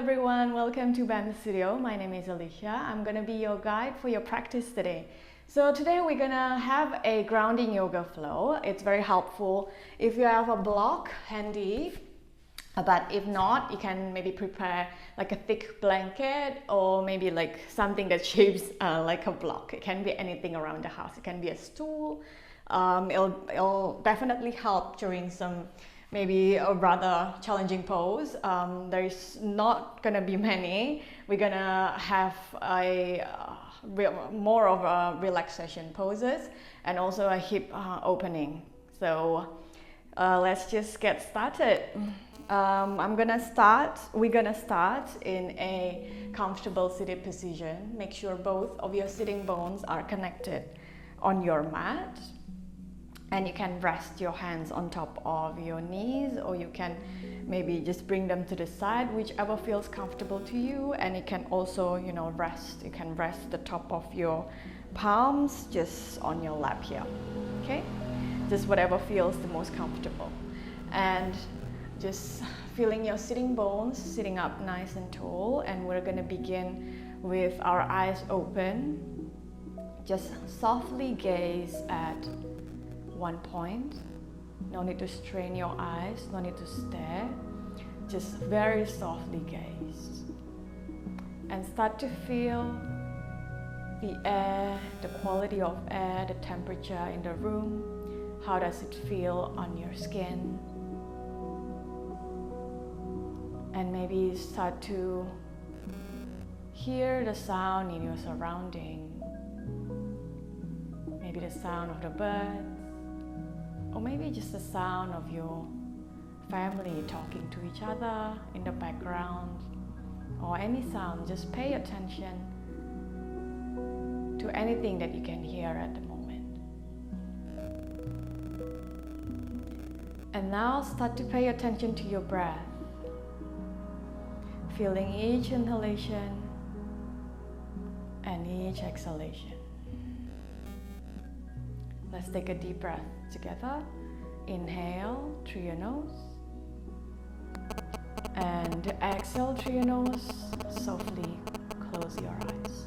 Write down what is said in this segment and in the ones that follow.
everyone, welcome to Bamboo Studio. My name is Alycia. I'm gonna be your guide for your practice today. So today we're gonna have a grounding yoga flow. It's very helpful if you have a block handy, but if not, you can maybe prepare like a thick blanket or maybe like something that shapes like a block. It can be anything around the house. It can be a stool. It'll definitely help during some maybe a rather challenging pose. There's not gonna be many. We're gonna have a more of a relaxation poses and also a hip opening. So let's just get started. We're gonna start in a comfortable seated position. Make sure both of your sitting bones are connected on your mat. And you can rest your hands on top of your knees, or you can maybe just bring them to the side, whichever feels comfortable to you. And you can also, rest. You can rest the top of your palms just on your lap here, okay? Just whatever feels the most comfortable. And just feeling your sitting bones sitting up nice and tall. And we're gonna begin with our eyes open. Just softly gaze at one point. No need to strain your eyes, no need to stare. Just very softly gaze. And start to feel the air, the quality of air, the temperature in the room. How does it feel on your skin? And maybe start to hear the sound in your surrounding. Maybe the sound of the birds, or maybe just the sound of your family talking to each other in the background, or any sound. Just pay attention to anything that you can hear at the moment. And now start to pay attention to your breath, feeling each inhalation and each exhalation. Let's take a deep breath together. Inhale through your nose and exhale through your nose. Softly close your eyes.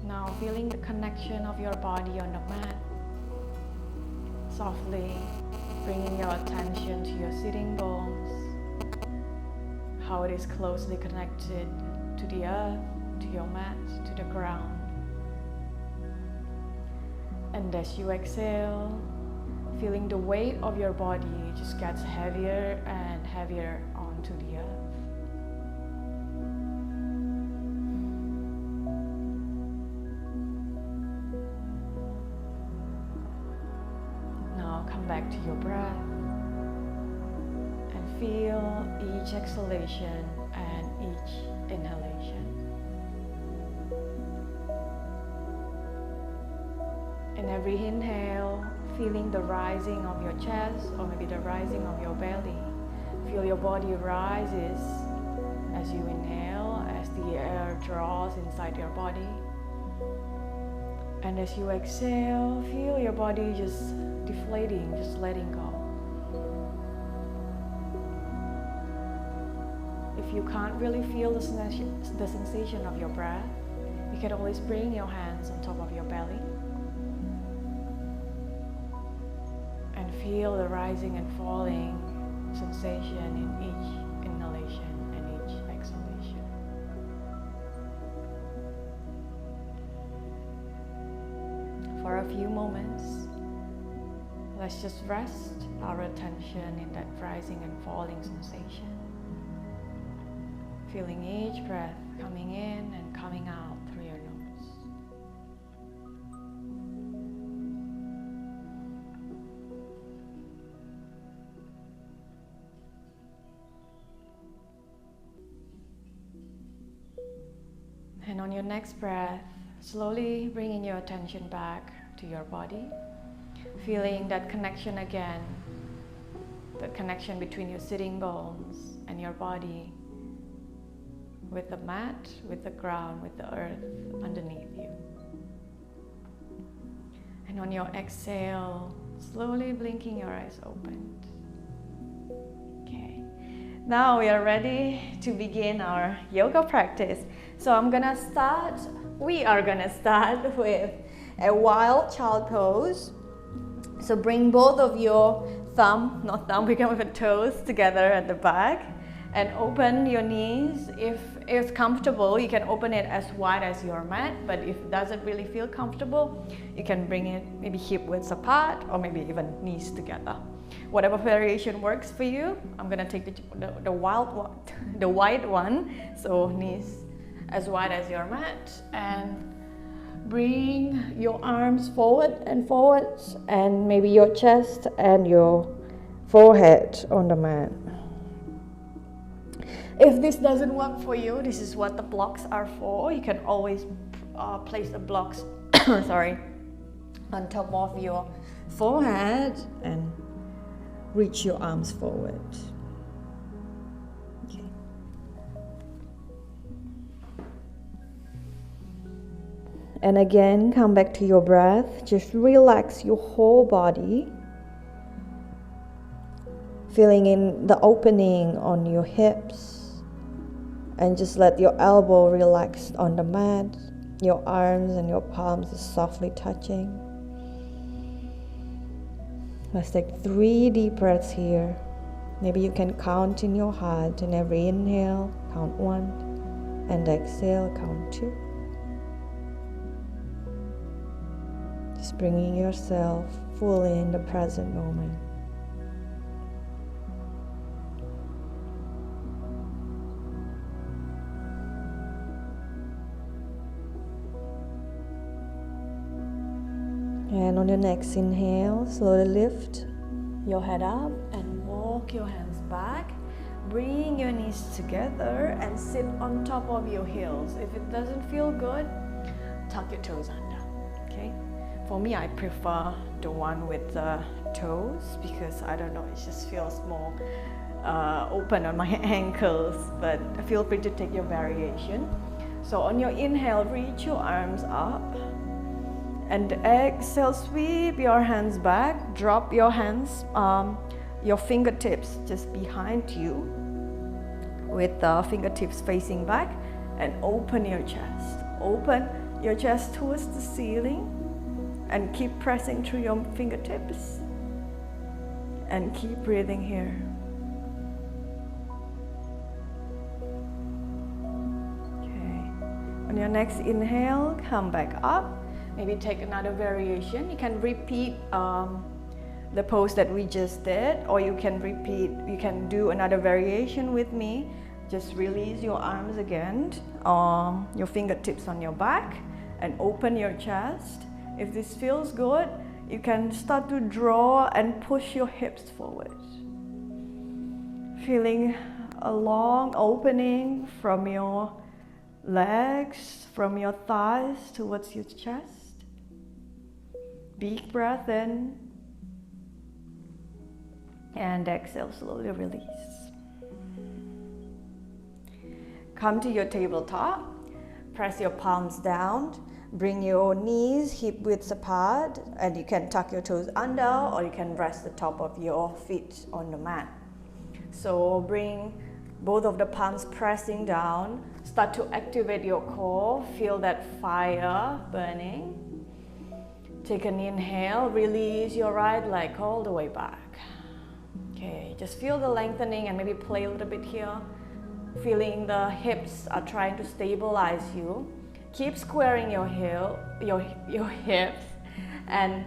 Now feeling the connection of your body on the mat. Softly bringing your attention to your sitting bones. How it is closely connected to the earth, to your mat, to the ground. And as you exhale, feeling the weight of your body just gets heavier and heavier onto the earth. Now come back to your breath. Feel each exhalation and each inhalation. In every inhale, feeling the rising of your chest or maybe the rising of your belly. Feel your body rises as you inhale, as the air draws inside your body. And as you exhale, feel your body just deflating, just letting go. If you can't really feel the sensation of your breath, you can always bring your hands on top of your belly and feel the rising and falling sensation in each inhalation and each exhalation. For a few moments, let's just rest our attention in that rising and falling sensation. Feeling each breath coming in and coming out through your nose. And on your next breath, slowly bringing your attention back to your body. Feeling that connection again, that connection between your sitting bones and your body, with the mat, with the ground, with the earth underneath you. And on your exhale, slowly blinking your eyes open. Okay, now we are ready to begin our yoga practice. So we are gonna start with a wild child pose. So bring both of your we're going with toes together at the back and open your knees. If it's comfortable, you can open it as wide as your mat, but if it doesn't really feel comfortable, you can bring it maybe hip widths apart or maybe even knees together. Whatever variation works for you. I'm gonna take the wide one, so knees as wide as your mat, and bring your arms forward and maybe your chest and your forehead on the mat. If this doesn't work for you, this is what the blocks are for. You can always place the blocks on top of your forehead and reach your arms forward. Okay. And again, come back to your breath. Just relax your whole body. Feeling in the opening on your hips. And just let your elbow relax on the mat. Your arms and your palms is softly touching. Let's take 3 deep breaths here. Maybe you can count in your heart, and every inhale, count 1, and exhale, count 2. Just bringing yourself fully in the present moment. And on your next inhale, slowly lift your head up and walk your hands back. Bring your knees together and sit on top of your heels. If it doesn't feel good, tuck your toes under, okay? For me, I prefer the one with the toes because I don't know, it just feels more open on my ankles, but feel free to take your variation. So on your inhale, reach your arms up. And exhale, sweep your hands back, drop your hands, your fingertips just behind you with the fingertips facing back, and open your chest. Open your chest towards the ceiling and keep pressing through your fingertips and keep breathing here. Okay. On your next inhale, come back up. Maybe take another variation. You can repeat the pose that we just did, or you can do another variation with me. Just release your arms again, your fingertips on your back, and open your chest. If this feels good, you can start to draw and push your hips forward. Feeling a long opening from your legs, from your thighs towards your chest. Big breath in and exhale, slowly release. Come to your tabletop, press your palms down, bring your knees hip widths apart, and you can tuck your toes under or you can rest the top of your feet on the mat. So bring both of the palms pressing down, start to activate your core, feel that fire burning. Take an inhale, release your right leg all the way back. Okay, just feel the lengthening and maybe play a little bit here. Feeling the hips are trying to stabilize you. Keep squaring your hips and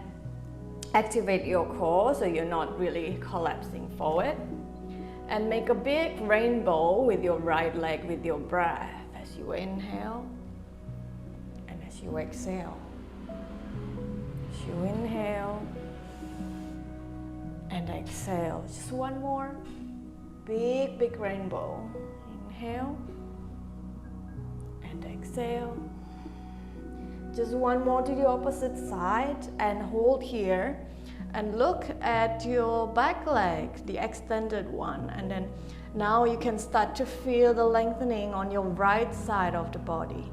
activate your core so you're not really collapsing forward. And make a big rainbow with your right leg with your breath as you inhale and as you exhale. As you inhale and exhale. Just one more. Big, big rainbow. Inhale and exhale. Just one more to the opposite side and hold here. And look at your back leg, the extended one. And then now you can start to feel the lengthening on your right side of the body.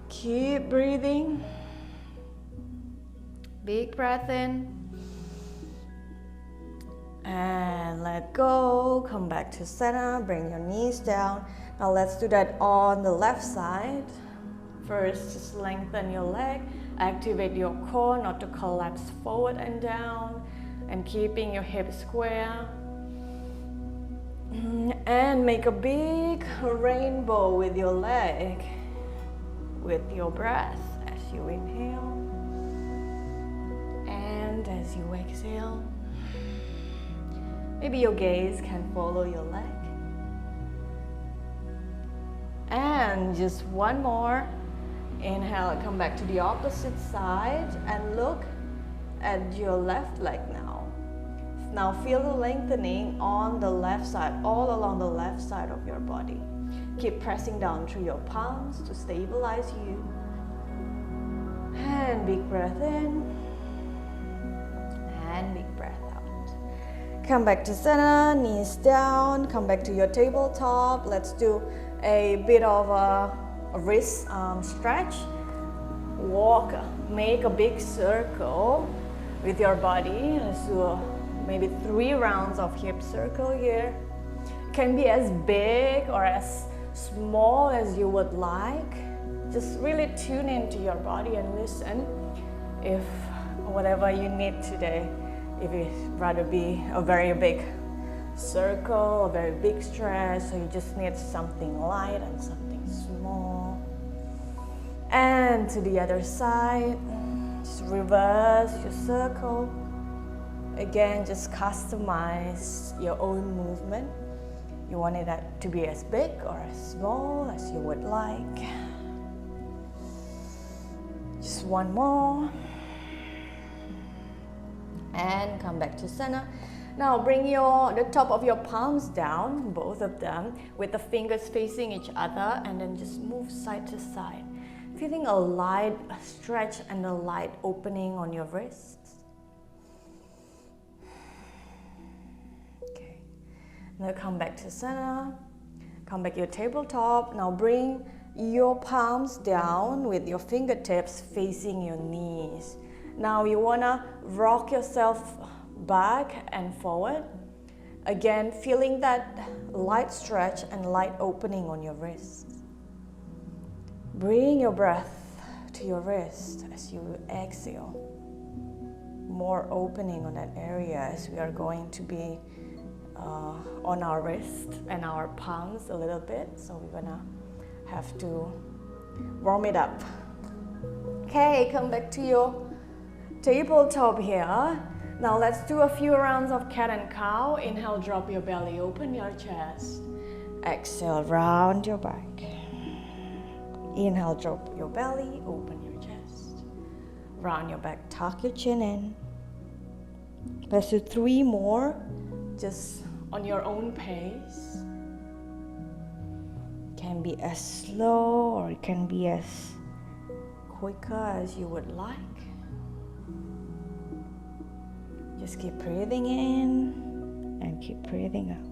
Keep breathing. Big breath in. And let go. Come back to center. Bring your knees down. Now let's do that on the left side. First, just lengthen your leg. Activate your core not to collapse forward and down. And keeping your hips square. And make a big rainbow with your leg. With your breath as you inhale. And as you exhale. Maybe your gaze can follow your leg. And just one more. Inhale, come back to the opposite side and look at your left leg now. Now feel the lengthening on the left side, all along the left side of your body. Keep pressing down through your palms to stabilize you. And big breath in. And big breath out. Come back to center, knees down, come back to your tabletop. Let's do a bit of a wrist stretch. Walk, make a big circle with your body. Let's do maybe 3 rounds of hip circle here. It can be as big or as small as you would like. Just really tune into your body and listen if whatever you need today. If it's rather be a very big circle, a very big stretch, so you just need something light and something small. And to the other side, just reverse your circle. Again, just customize your own movement. You want it to be as big or as small as you would like. Just one more. And come back to center. Now bring the top of your palms down, both of them, with the fingers facing each other, and then just move side to side. Feeling a light stretch and a light opening on your wrists. Okay. Now come back to center. Come back to your tabletop. Now bring your palms down with your fingertips facing your knees. Now you wanna rock yourself back and forward. Again, feeling that light stretch and light opening on your wrists. Bring your breath to your wrist as you exhale. More opening on that area as we are going to be on our wrist and our palms a little bit. So we're gonna have to warm it up. Okay, come back to your tabletop here. Now let's do a few rounds of cat and cow. Inhale, drop your belly, open your chest. Exhale, round your back. Inhale, drop your belly, open your chest. Round your back, tuck your chin in. Let's do 3 more, just on your own pace. It can be as slow or it can be as quicker as you would like. Just keep breathing in and keep breathing out.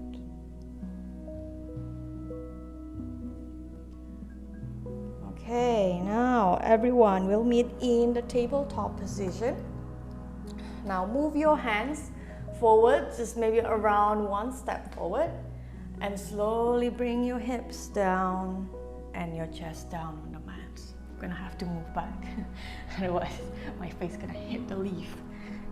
Okay, now everyone will meet in the tabletop position. Now move your hands forward, just maybe around 1 step forward, and slowly bring your hips down and your chest down on the mat. I'm gonna have to move back, otherwise my face is gonna hit the leaf.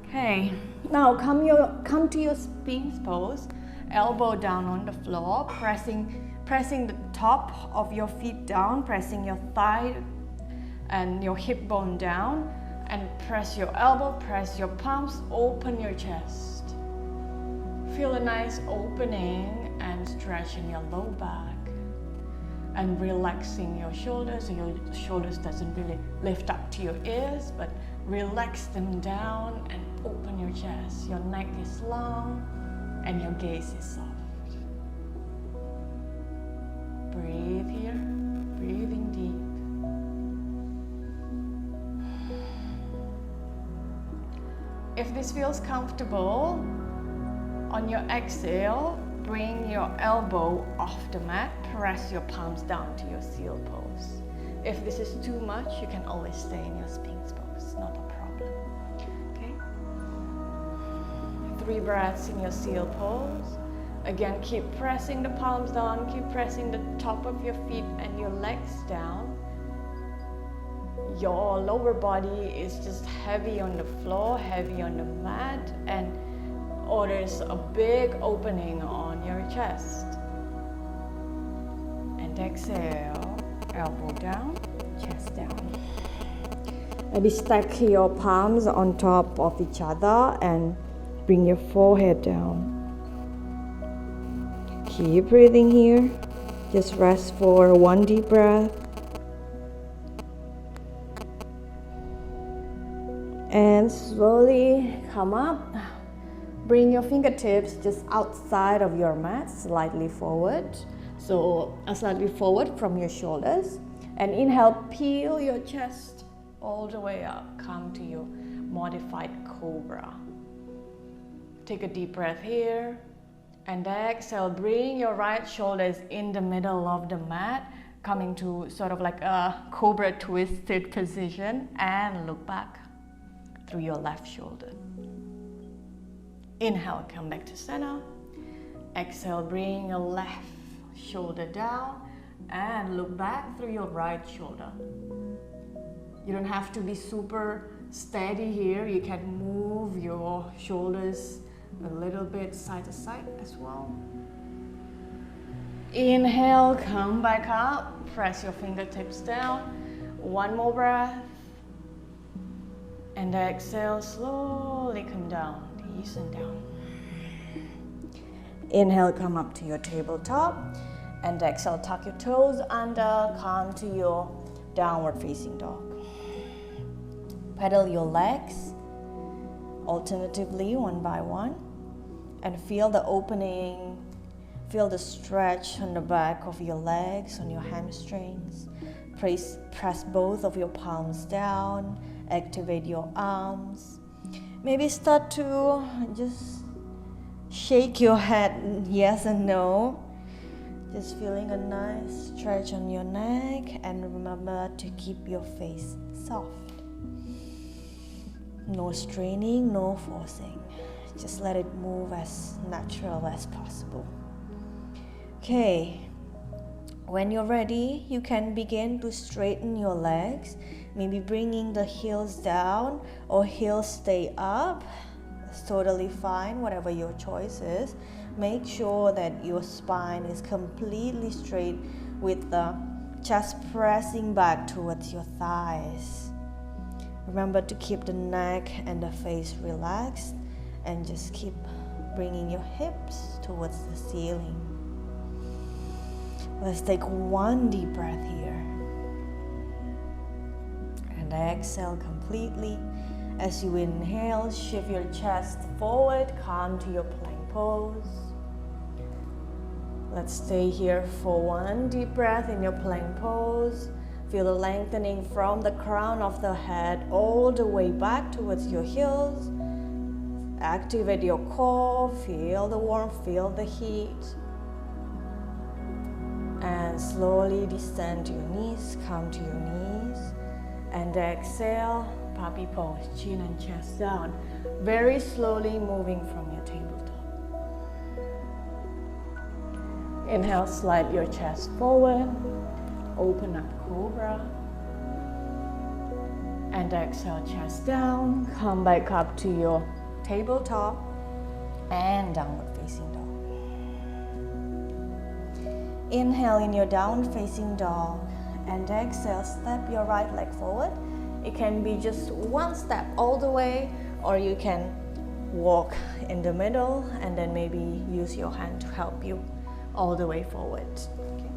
Okay, now come to your Sphinx pose, elbow down on the floor, pressing the top of your feet down, pressing your thigh and your hip bone down, and press your elbow, press your palms, open your chest. Feel a nice opening and stretch in your low back, and relaxing your shoulders. So your shoulders doesn't really lift up to your ears, but relax them down and open your chest. Your neck is long and your gaze is soft. Breathe here, breathing deep. If this feels comfortable, on your exhale, bring your elbow off the mat, press your palms down to your seal pose. If this is too much, you can always stay in your Sphinx pose, not a problem. 3 breaths in your seal pose. Again, keep pressing the palms down, keep pressing the top of your feet and your legs down. Your lower body is just heavy on the floor, heavy on the mat, and there's a big opening on your chest. And exhale, elbow down, chest down. Maybe stack your palms on top of each other and bring your forehead down. Keep breathing here. Just rest for 1 deep breath. And slowly come up. Bring your fingertips just outside of your mat, slightly forward. So slightly forward from your shoulders. And inhale, peel your chest all the way up. Come to your modified cobra. Take a deep breath here. And exhale, bring your right shoulders in the middle of the mat, coming to sort of like a cobra twisted position, and look back through your left shoulder. Inhale, come back to center. Exhale, bring your left shoulder down and look back through your right shoulder. You don't have to be super steady here. You can move your shoulders a little bit side to side as well. Inhale, come back up. Press your fingertips down. 1 more breath. And exhale, slowly come down, easing down. Inhale, come up to your tabletop. And exhale, tuck your toes under, come to your downward facing dog. Pedal your legs, alternatively, 1 by 1. And feel the opening, feel the stretch on the back of your legs, on your hamstrings. Press both of your palms down, activate your arms. Maybe start to just shake your head, yes and no. Just feeling a nice stretch on your neck, and remember to keep your face soft. No straining, no forcing. Just let it move as natural as possible. Okay, when you're ready, you can begin to straighten your legs, maybe bringing the heels down or heels stay up. It's totally fine, whatever your choice is. Make sure that your spine is completely straight with the chest pressing back towards your thighs. Remember to keep the neck and the face relaxed. And just keep bringing your hips towards the ceiling. Let's take 1 deep breath here. And exhale completely. As you inhale, shift your chest forward, come to your plank pose. Let's stay here for 1 deep breath in your plank pose. Feel the lengthening from the crown of the head all the way back towards your heels. Activate your core, feel the warmth, feel the heat. And slowly descend to your knees, come to your knees. And exhale, puppy pose, chin and chest down. Very slowly moving from your tabletop. Inhale, slide your chest forward. Open up cobra. And exhale, chest down. Come back up to your tabletop and downward facing dog. Inhale in your downward facing dog and exhale, step your right leg forward. It can be just 1 step all the way, or you can walk in the middle and then maybe use your hand to help you all the way forward. Okay.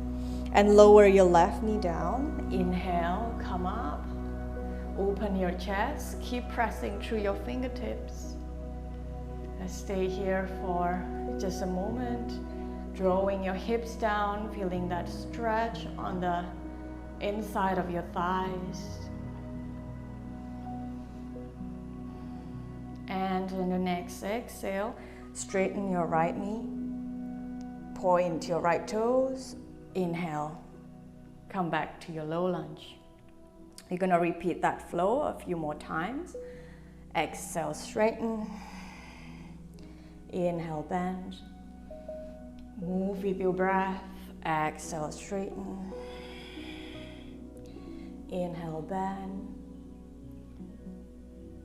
And lower your left knee down. Inhale, come up. Open your chest. Keep pressing through your fingertips. Let's stay here for just a moment. Drawing your hips down, feeling that stretch on the inside of your thighs. And in the next exhale, straighten your right knee. Point your right toes. Inhale. Come back to your low lunge. You're going to repeat that flow a few more times. Exhale, straighten. Inhale, bend. Move with your breath. Exhale, straighten. Inhale, bend.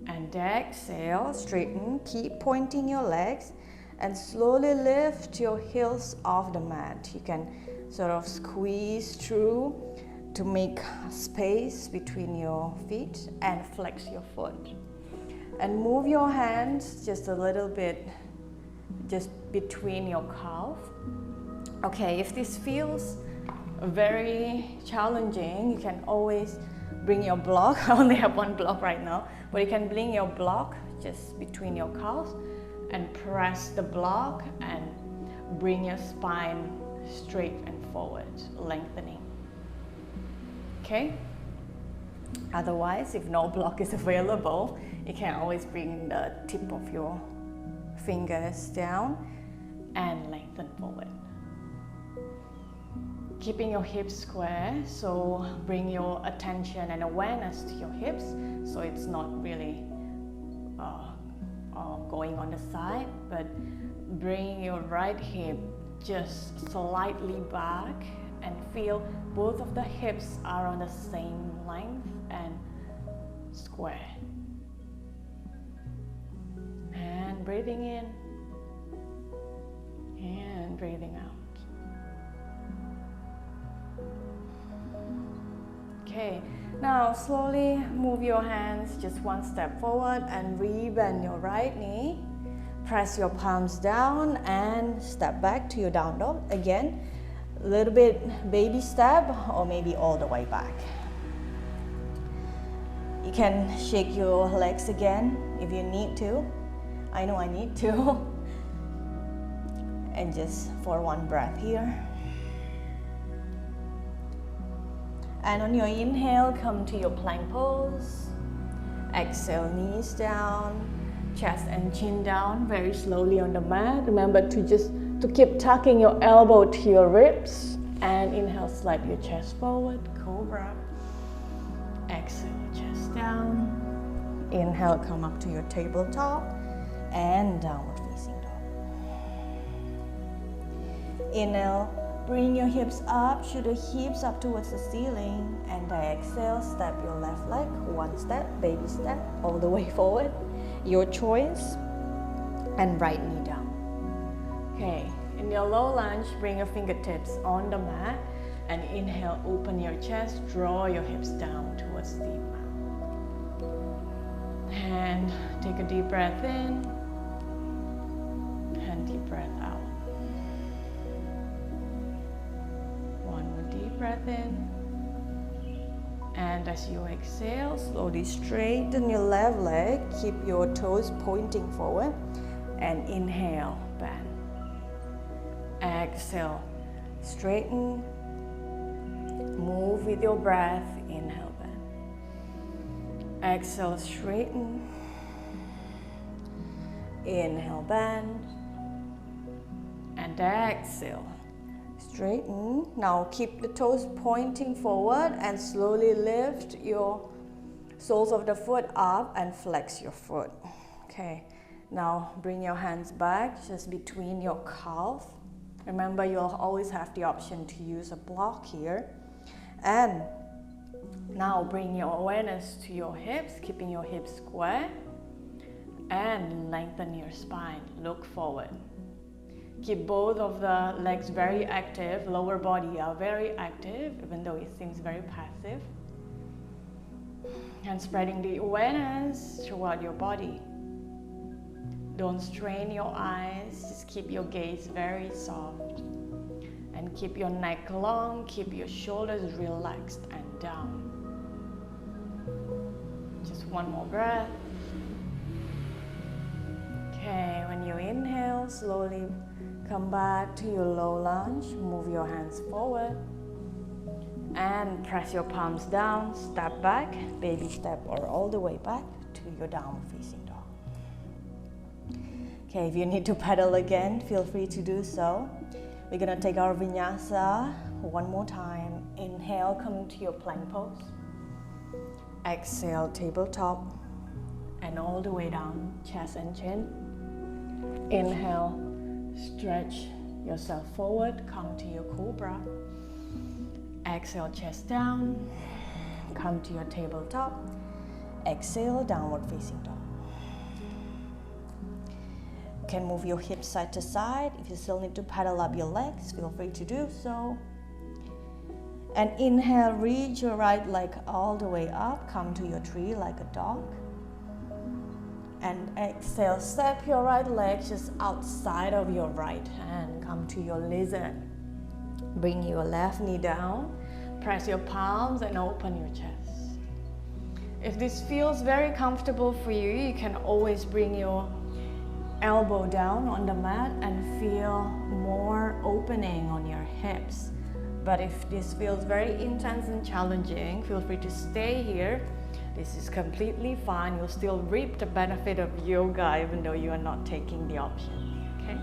And exhale, straighten. Keep pointing your legs and slowly lift your heels off the mat. You can sort of squeeze through to make space between your feet and flex your foot. And move your hands just a little bit, just between your calf. Okay, if this feels very challenging, you can always bring your block. I only have one block right now, but you can bring your block just between your calves and press the block and bring your spine straight and forward, lengthening. Okay? Otherwise, if no block is available, you can always bring the tip of your fingers down and lengthen forward. Keeping your hips square, so bring your attention and awareness to your hips, so it's not really going on the side, but bring your right hip just slightly back and feel both of the hips are on the same length and square. And breathing in and breathing out. Okay, now slowly move your hands just one step forward and rebend your right knee. Press your palms down and step back to your down dog. Again, a little bit baby step or maybe all the way back. You can shake your legs again if you need to. I know I need to. And just for one breath here. And on your inhale, come to your plank pose. Exhale, knees down, chest and chin down very slowly on the mat. Remember to keep tucking your elbow to your ribs. And inhale, slide your chest forward, cobra. Exhale, chest down. Inhale, come up to your tabletop and downward facing dog. Inhale, bring your hips up, shoot the hips up towards the ceiling, and exhale, step your left leg, one step, baby step, all the way forward, your choice, and right knee down. Okay, in your low lunge, bring your fingertips on the mat, and inhale, open your chest, draw your hips down towards the mat. And take a deep breath in, and deep breath out. Deep breath in, and as you exhale, slowly straighten your left leg, keep your toes pointing forward, and inhale, bend. Exhale, straighten, move with your breath, inhale, bend. Exhale, straighten, inhale, bend, and exhale. Straighten. Now keep the toes pointing forward and slowly lift your soles of the foot up and flex your foot. Okay, now bring your hands back just between your calf. Remember, you'll always have the option to use a block here. And now bring your awareness to your hips, keeping your hips square, and lengthen your spine. Look forward. Keep both of the legs very active, lower body are very active, even though it seems very passive. And spreading the awareness throughout your body. Don't strain your eyes, just keep your gaze very soft. And keep your neck long, keep your shoulders relaxed and down. Just one more breath. Okay, when you inhale, slowly come back to your low lunge, move your hands forward and press your palms down, step back, baby step or all the way back to your downward facing dog. Okay, if you need to pedal again, feel free to do so. We're gonna take our vinyasa one more time. Inhale, come to your plank pose. Exhale, tabletop and all the way down, chest and chin. Inhale, stretch yourself forward, come to your cobra. Exhale, chest down, come to your tabletop. Exhale, downward facing dog. You can move your hips side to side. If you still need to pedal up your legs, feel free to do so. And inhale, reach your right leg all the way up, come to your tree like a dog. And exhale, step your right leg just outside of your right hand, come to your lizard. Bring your left knee down, press your palms and open your chest. If this feels very comfortable for you, you can always bring your elbow down on the mat and feel more opening on your hips. But if this feels very intense and challenging, feel free to stay here. This is completely fine. You'll still reap the benefit of yoga even though you are not taking the option, okay?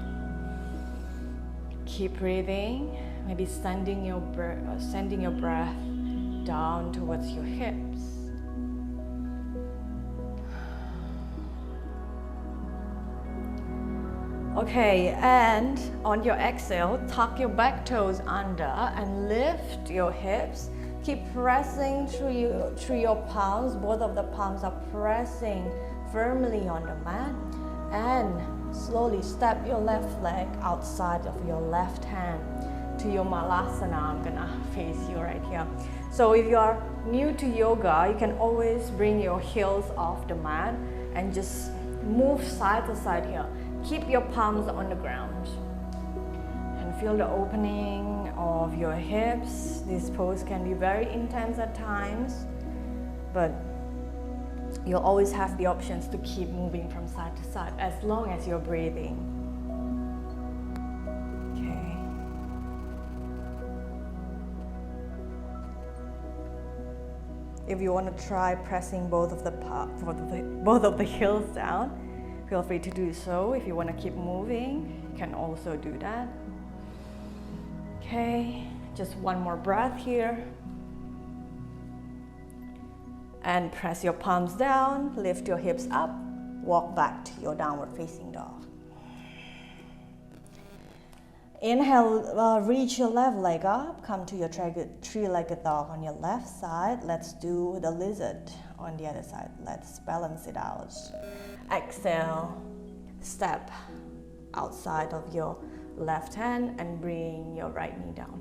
Keep breathing, maybe sending your breath down towards your hips. Okay, and on your exhale, tuck your back toes under and lift your hips. Keep pressing through your palms. Both of the palms are pressing firmly on the mat. And slowly step your left leg outside of your left hand to your malasana. I'm gonna face you right here. So if you are new to yoga, you can always bring your heels off the mat and just move side to side here. Keep your palms on the ground and feel the opening of your hips. This pose can be very intense at times, but you'll always have the options to keep moving from side to side as long as you're breathing. Okay. If you want to try pressing both of the heels down, feel free to do so. If you want to keep moving, you can also do that. Okay, just one more breath here. And press your palms down, lift your hips up, walk back to your downward facing dog. Inhale, reach your left leg up, come to your three-legged dog on your left side. Let's do the lizard on the other side. Let's balance it out. Exhale, step outside of your left hand and bring your right knee down.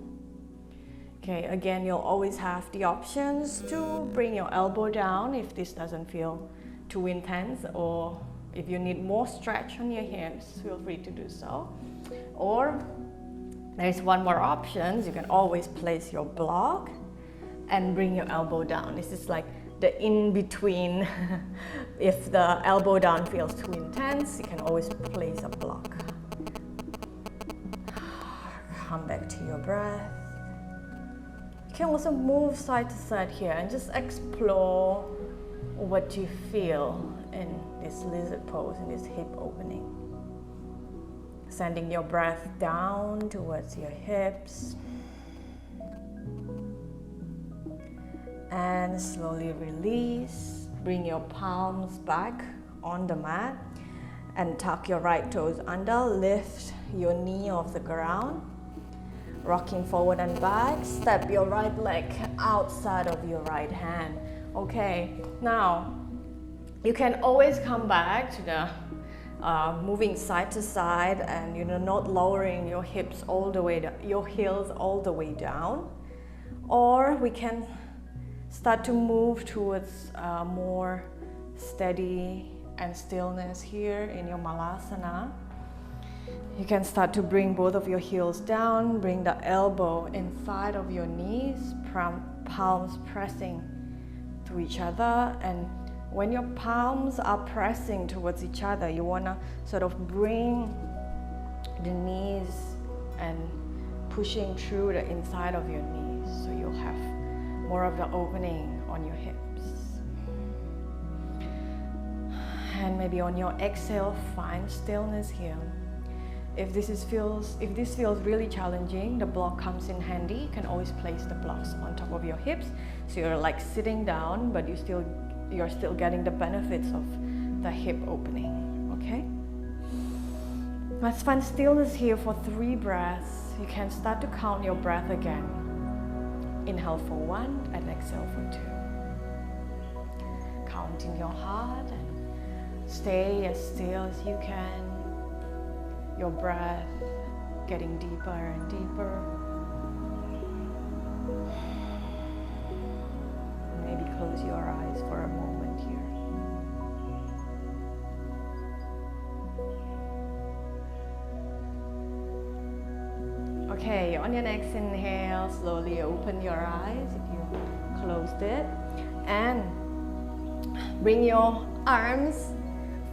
Okay, again, you'll always have the options to bring your elbow down if this doesn't feel too intense, or if you need more stretch on your hips, feel free to do so. Or there's one more option. You can always place your block and bring your elbow down. This is like the in-between. If the elbow down feels too intense, you can always place a block. Come back to your breath. You can also move side to side here and just explore what you feel in this lizard pose, in this hip opening. Sending your breath down towards your hips. And slowly release. Bring your palms back on the mat and tuck your right toes under. Lift your knee off the ground. Rocking forward and back. Step your right leg outside of your right hand. Okay, now you can always come back to the moving side to side and not lowering your hips all the way down, your heels all the way down. Or we can start to move towards more steady and stillness here in your malasana. You can start to bring both of your heels down, bring the elbow inside of your knees, palms pressing to each other. And when your palms are pressing towards each other, you want to sort of bring the knees and pushing through the inside of your knees, so you'll have more of the opening on your hips. And maybe on your exhale, find stillness here. If this feels really challenging, the block comes in handy. You can always place the blocks on top of your hips, so you're like sitting down, but you're still getting the benefits of the hip opening. Okay. Let's find stillness here for 3 breaths. You can start to count your breath again. Inhale for 1 and exhale for 2. Counting your heart and stay as still as you can. Your breath getting deeper and deeper. Maybe close your eyes for a moment here. Okay, on your next inhale, slowly open your eyes if you closed it, and bring your arms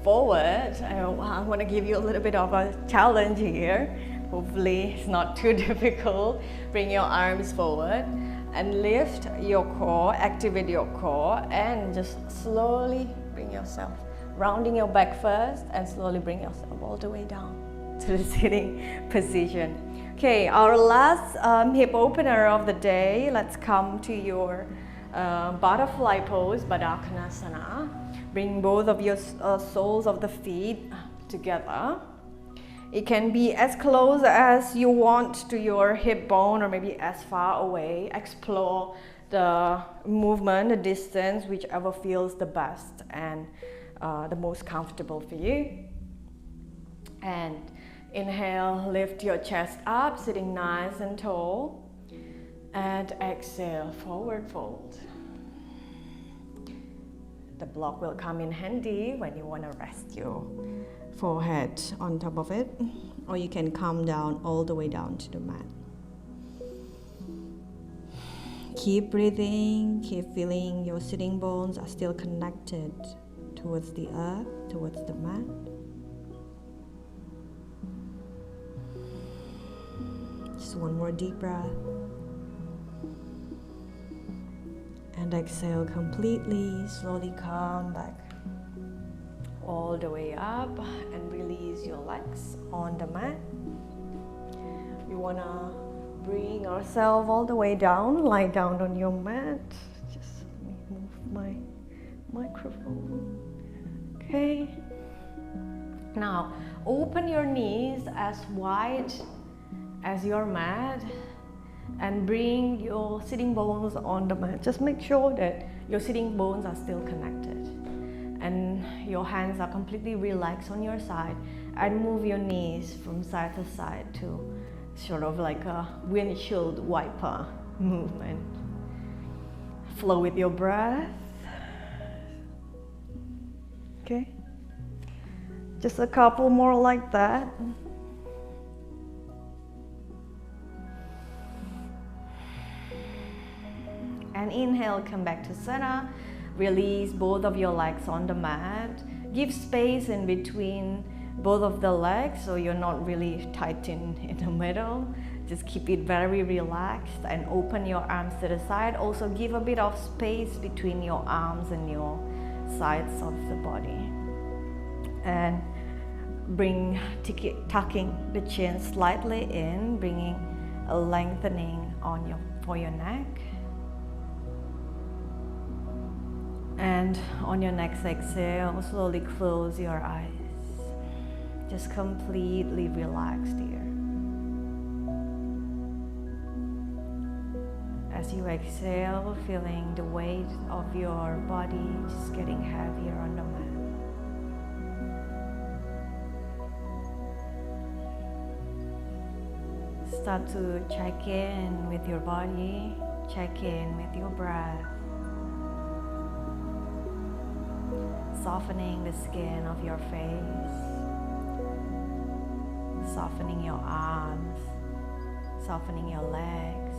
forward. I want to give you a little bit of a challenge here. Hopefully it's not too difficult. Bring your arms forward and lift your core, activate your core, and just slowly bring yourself, rounding your back first, and slowly bring yourself all the way down to the sitting position. Okay, our last hip opener of the day. Let's come to your butterfly pose, Baddha. Bring both of your soles of the feet together. It can be as close as you want to your hip bone, or maybe as far away. Explore the movement, the distance, whichever feels the best and the most comfortable for you. And inhale, lift your chest up, sitting nice and tall. And exhale, forward fold. The block will come in handy when you want to rest your forehead on top of it, or you can come down all the way down to the mat. Keep breathing, keep feeling your sitting bones are still connected towards the earth, towards the mat. Just one more deep breath. And exhale completely, slowly come back all the way up and release your legs on the mat. We want to bring ourselves all the way down, lie down on your mat. Just let me move my microphone. Okay. Now, open your knees as wide as your mat and bring your sitting bones on the mat. Just make sure that your sitting bones are still connected and your hands are completely relaxed on your side, and move your knees from side to side to sort of like a windshield wiper movement. Flow with your breath. Okay, just a couple more like that. And inhale, come back to center. Release both of your legs on the mat. Give space in between both of the legs so you're not really tight in the middle. Just keep it very relaxed and open your arms to the side. Also give a bit of space between your arms and your sides of the body. And bring tucking the chin slightly in, bringing a lengthening on for your neck. And on your next exhale, slowly close your eyes. Just completely relaxed here. As you exhale, feeling the weight of your body just getting heavier on the mat. Start to check in with your body, check in with your breath. Softening the skin of your face, softening your arms, softening your legs.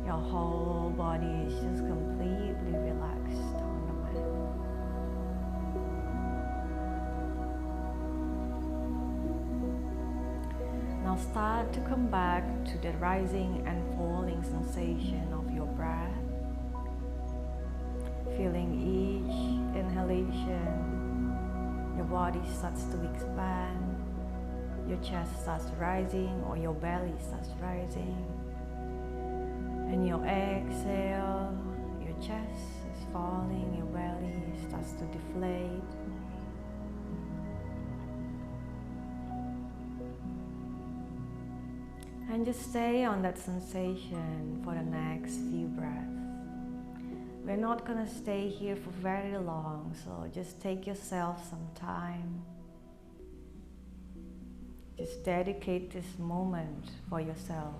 Your whole body is just completely relaxed on the mat. Now start to come back to the rising and falling sensation of your breath. Feeling each inhalation, your body starts to expand, your chest starts rising or your belly starts rising. And your exhale, your chest is falling, your belly starts to deflate. And just stay on that sensation for the next few breaths. We're not gonna stay here for very long, so just take yourself some time. Just dedicate this moment for yourself.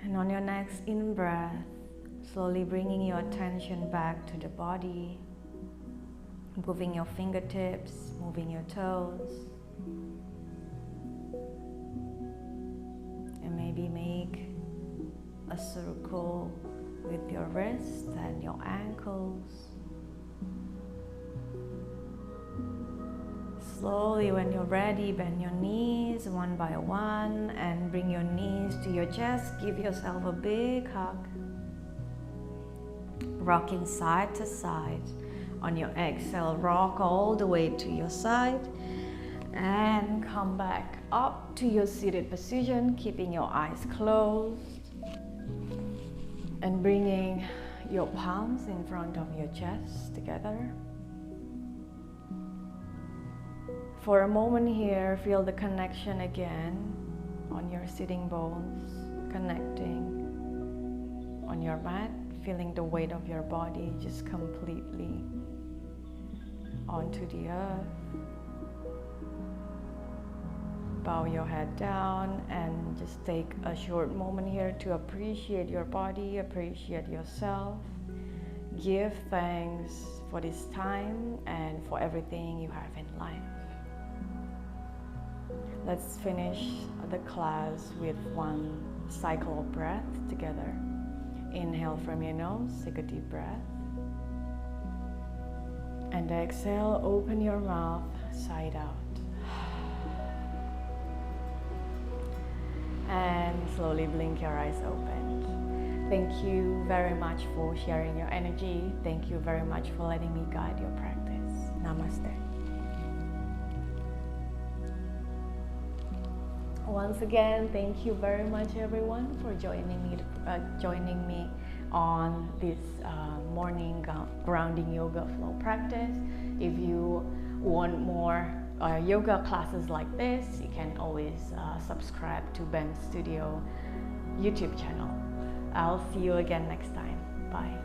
And on your next in-breath, slowly bringing your attention back to the body, moving your fingertips, moving your toes, and maybe make a circle with your wrists and your ankles. Slowly, when you're ready, bend your knees one by one and bring your knees to your chest. Give yourself a big hug. Rocking side to side. On your exhale, rock all the way to your side and come back up to your seated position, keeping your eyes closed and bringing your palms in front of your chest together. For a moment here, feel the connection again on your sitting bones, connecting on your mat, feeling the weight of your body just completely onto the earth. Bow your head down and just take a short moment here to appreciate your body, appreciate yourself. Give thanks for this time and for everything you have in life. Let's finish the class with one cycle of breath together. Inhale from your nose, take a deep breath. And exhale, open your mouth, side out. And slowly blink your eyes open. Thank you very much for sharing your energy. Thank you very much for letting me guide your practice. Namaste. Once again, thank you very much everyone for joining me on this morning grounding yoga flow practice. If you want more yoga classes like this, you can always subscribe to Ben Studio YouTube channel. I'll see you again next time. Bye.